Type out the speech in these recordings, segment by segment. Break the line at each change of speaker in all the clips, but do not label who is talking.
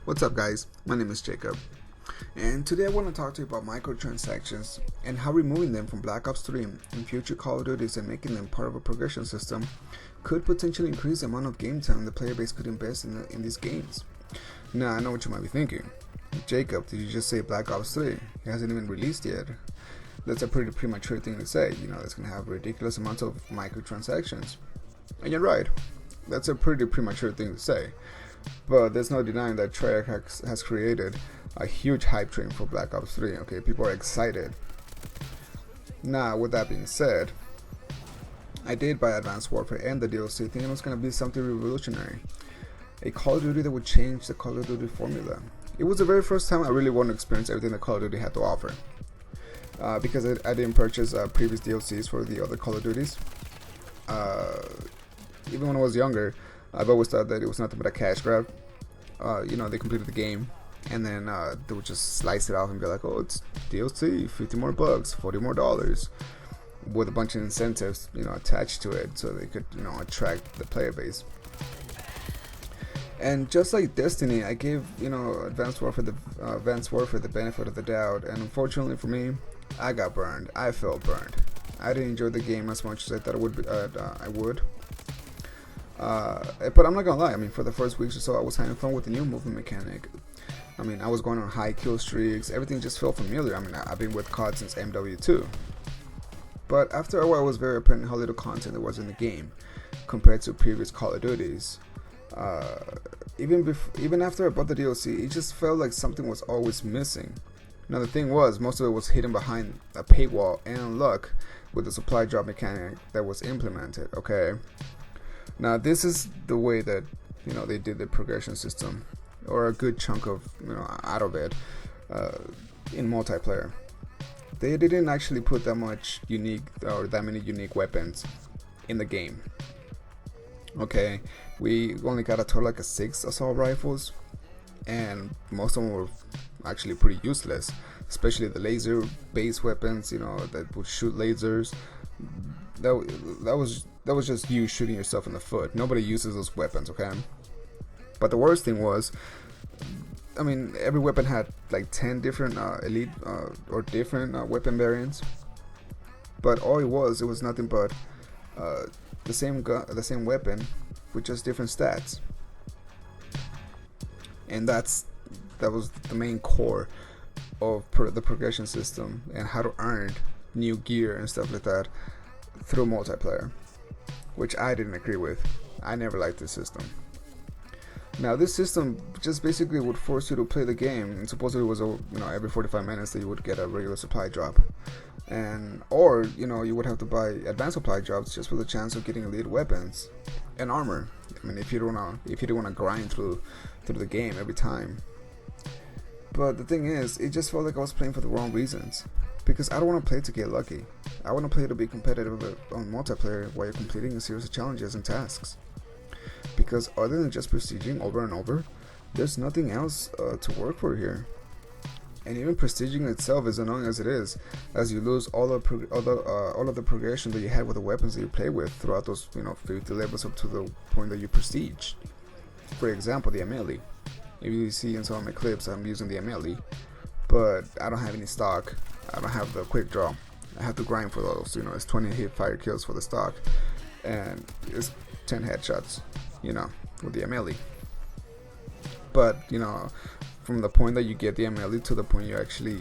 What's up guys, my name is Jacob, and today I want to talk to you about microtransactions and how removing them from Black Ops 3 and future Call of Duties and making them part of a progression system could potentially increase the amount of game time the player base could invest in these games. Now I know what you might be thinking. Jacob, did you just say Black Ops 3? It hasn't even released yet. That's a pretty premature thing to say, it's going to have ridiculous amounts of microtransactions. And you're right, that's a pretty premature thing to say. But there's no denying that Treyarch has created a huge hype train for Black Ops 3. Okay, people are excited. Now, with that being said, I did buy Advanced Warfare and the DLC thinking it was going to be something revolutionary. A Call of Duty that would change the Call of Duty formula. It was the very first time I really wanted to experience everything that Call of Duty had to offer. Because I didn't purchase previous DLCs for the other Call of Duties. Even when I was younger, I've always thought that it was nothing but a cash grab. They completed the game, and then they would just slice it off and be like, "Oh, it's DLC, $50 more, $40 more," with a bunch of incentives, attached to it, so they could, attract the player base. And just like Destiny, I gave, Advanced Warfare the benefit of the doubt, and unfortunately for me, I got burned. I felt burned. I didn't enjoy the game as much as I thought I would. But I'm not gonna lie, for the first weeks or so I was having fun with the new movement mechanic. I was going on high kill streaks, everything just felt familiar. I've been with COD since MW2. But after a while it was very apparent how little content there was in the game compared to previous Call of Duties. Even after I bought the DLC, it just felt like something was always missing. Now the thing was, most of it was hidden behind a paywall and luck with the supply drop mechanic that was implemented, okay? Now this is the way that they did the progression system, or a good chunk of out of it, in multiplayer. They didn't actually put that many unique weapons in the game. Okay, we only got a total like 6 assault rifles, and most of them were actually pretty useless, especially the laser based weapons, that would shoot lasers. That was just you shooting yourself in the foot. Nobody uses those weapons, okay? But the worst thing was, every weapon had like 10 different elite or different weapon variants. But all it was nothing but the same weapon with just different stats. And that was the main core of the progression system and how to earn new gear and stuff like that through multiplayer, which I didn't agree with. I never liked this system. Now this system just basically would force you to play the game, and supposedly it was every 45 minutes that you would get a regular supply drop, or you would have to buy advanced supply drops just for the chance of getting elite weapons and armor. If you don't want to grind through the game every time. But the thing is, it just felt like I was playing for the wrong reasons. Because I don't want to play to get lucky. I want to play to be competitive on multiplayer while you're completing a series of challenges and tasks. Because other than just prestiging over and over, there's nothing else to work for here. And even prestiging itself, as annoying as it is, as you lose all of the progression that you had with the weapons that you play with throughout those 50 levels up to the point that you prestige. For example, the Amelie. If you see in some of my clips, I'm using the Amelie, but I don't have any stock. I don't have the quick draw. I have to grind for those. It's 20 hit fire kills for the stock, and it's 10 headshots, with the Amelie. But from the point that you get the Amelie to the point you actually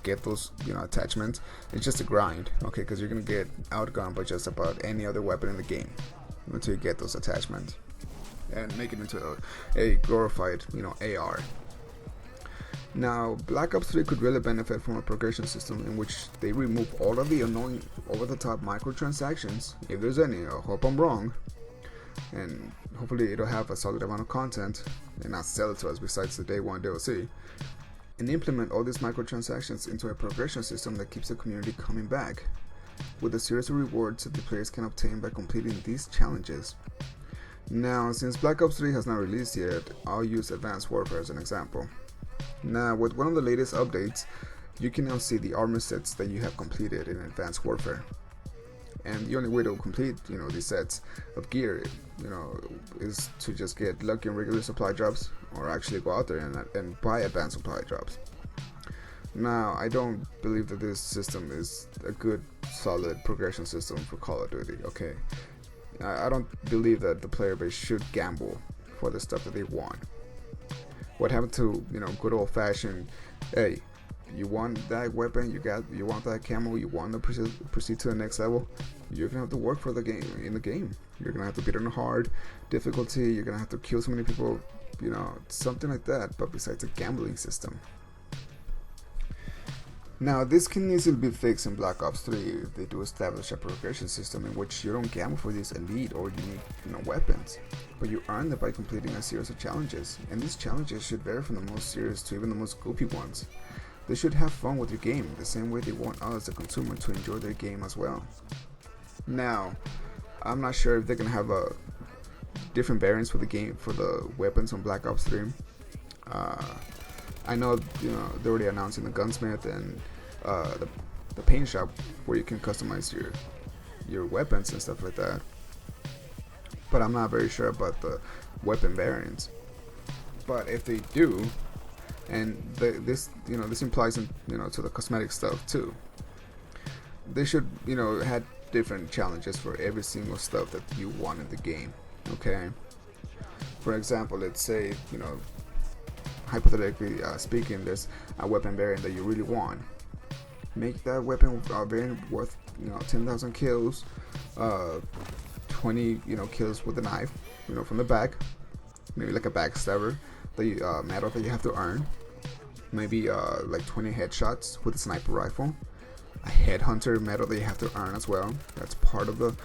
get those attachments, it's just a grind, okay? Because you're gonna get outgunned by just about any other weapon in the game until you get those attachments and make it into a glorified AR. Now, Black Ops 3 could really benefit from a progression system in which they remove all of the annoying over-the-top microtransactions, if there's any. I hope I'm wrong, and hopefully it'll have a solid amount of content and not sell it to us besides the day one DLC, and implement all these microtransactions into a progression system that keeps the community coming back, with a series of rewards that the players can obtain by completing these challenges. Now, since Black Ops 3 has not released yet, I'll use Advanced Warfare as an example. Now, with one of the latest updates, you can now see the armor sets that you have completed in Advanced Warfare. And the only way to complete, these sets of gear, is to just get lucky and regular supply drops or actually go out there and buy advanced supply drops. Now, I don't believe that this system is a good, solid progression system for Call of Duty. Okay, I don't believe that the player base should gamble for the stuff that they want. What happened to good old fashioned? Hey, you want that weapon? You want that camo? You want to proceed to the next level? You're gonna have to work for the game in the game. You're gonna have to beat on hard difficulty. You're gonna have to kill so many people. Something like that. But besides a gambling system. Now, this can easily be fixed in Black Ops 3 if they do establish a progression system in which you don't gamble for these elite or unique weapons, but you earn them by completing a series of challenges, and these challenges should vary from the most serious to even the most goofy ones. They should have fun with your game, the same way they want us, the consumer, to enjoy their game as well. Now, I'm not sure if they're gonna have a different variants for the game for the weapons on Black Ops 3. I know they're already announcing the gunsmith and the paint shop where you can customize your weapons and stuff like that. But I'm not very sure about the weapon variants. But if they do, and this implies to the cosmetic stuff too. They should had different challenges for every single stuff that you want in the game. Okay. For example, let's say hypothetically speaking, there's a weapon variant that you really want. Make that weapon variant worth 10,000 kills, 20 kills with a knife, from the back, maybe like a backstabber, the medal that you have to earn, maybe like 20 headshots with a sniper rifle, a headhunter medal that you have to earn as well. That's part of the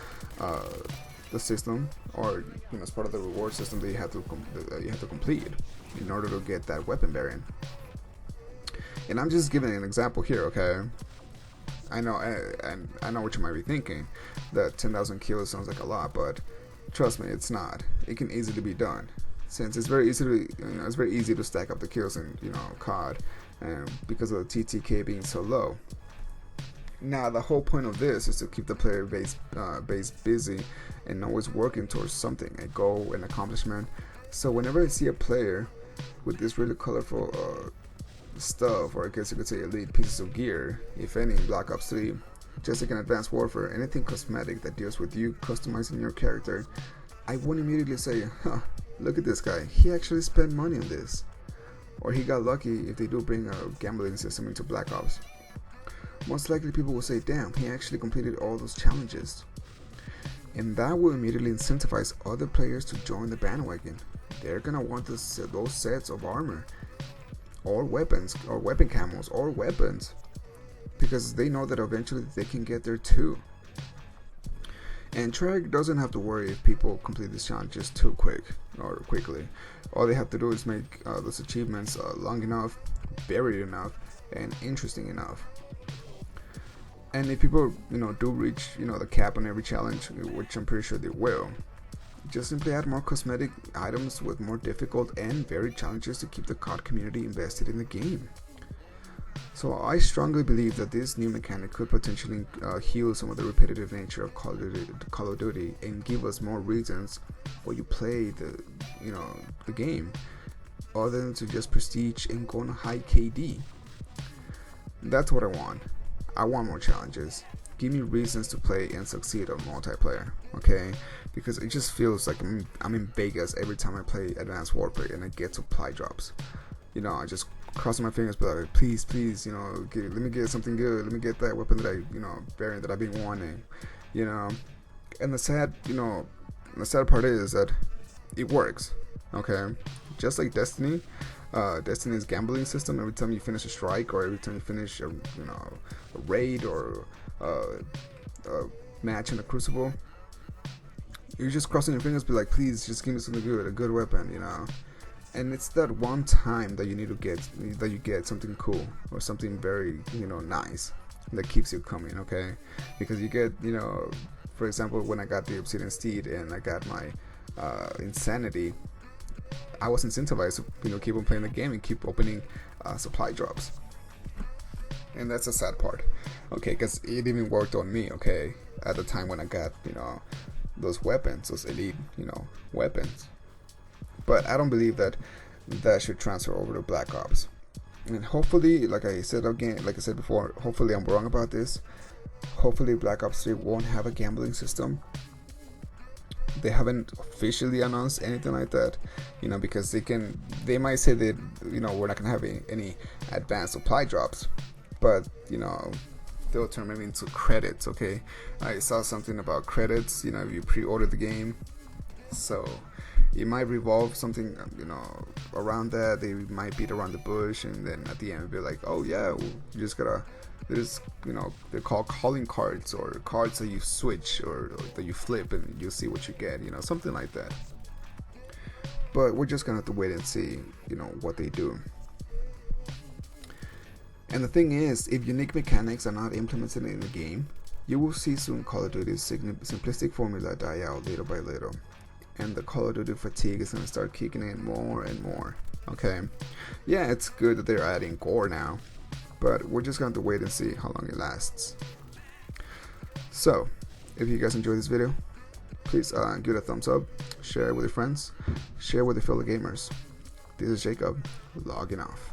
system, or it's part of the reward system that you have to complete in order to get that weapon variant. And I'm just giving an example here, okay? I know, and I know what you might be thinking. That 10,000 kills sounds like a lot, but trust me, it's not. It can easily be done, since it's very easy to stack up the kills in COD, and because of the TTK being so low. Now, the whole point of this is to keep the player base busy and always working towards something, a goal, an accomplishment. So whenever I see a player with this really colorful stuff, or I guess you could say elite pieces of gear, if any, in Black Ops 3, just like in Advanced Warfare, anything cosmetic that deals with you customizing your character, I won't immediately say, look at this guy, he actually spent money on this. Or he got lucky if they do bring a gambling system into Black Ops. Most likely people will say, damn, he actually completed all those challenges. And that will immediately incentivize other players to join the bandwagon. They're gonna want those sets of armor, or weapons, or weapon camos, or weapons, because they know that eventually they can get there too. And Treyarch doesn't have to worry if people complete these challenges too quickly. All they have to do is make those achievements long enough, varied enough, and interesting enough. And if people, do reach, the cap on every challenge, which I'm pretty sure they will, just simply add more cosmetic items with more difficult and varied challenges to keep the COD community invested in the game. So I strongly believe that this new mechanic could potentially heal some of the repetitive nature of Call of Duty and give us more reasons why you play the game, other than to just prestige and go on a high KD. That's what I want. I want more challenges. Give me reasons to play and succeed on multiplayer, okay? Because it just feels like I'm in Vegas every time I play Advanced Warfare and I get supply drops. I just cross my fingers, but like, please, let me get something good. Let me get that weapon that variant that I've been wanting, And the sad part is that it works, okay? Just like Destiny. Destiny's gambling system, every time you finish a strike or every time you finish a raid or a match in the Crucible, you're just crossing your fingers, be like, please just give me something good, a good weapon, and it's that one time that you get something cool or something very nice that keeps you coming, okay? Because you get for example, when I got the Obsidian Steed and I got my Insanity, I was incentivized to keep on playing the game and keep opening supply drops. And that's the sad part, okay? Because it even worked on me, okay? At the time when I got those weapons, those elite weapons. But I don't believe that that should transfer over to Black Ops. And hopefully, like I said before, hopefully I'm wrong about this. Hopefully Black Ops 3 won't have a gambling system. They haven't officially announced anything like that, because they might say that, we're not gonna have any advanced supply drops, but they'll turn them into credits. Okay, I saw something about credits, if you pre-order the game, so it might revolve something, around that. They might beat around the bush, and then at the end be like, oh yeah, well, you just gotta, there's, they're called calling cards, or cards that you switch or that you flip, and you see what you get, something like that. But we're just gonna have to wait and see, what they do. And the thing is, if unique mechanics are not implemented in the game, you will see soon Call of Duty's simplistic formula die out little by little, and the Call of Duty fatigue is gonna start kicking in more and more. Okay, yeah, it's good that they're adding gore now, but we're just going to wait and see how long it lasts. So, if you guys enjoyed this video, please give it a thumbs up, share it with your friends, share with your fellow gamers. This is Jacob, logging off.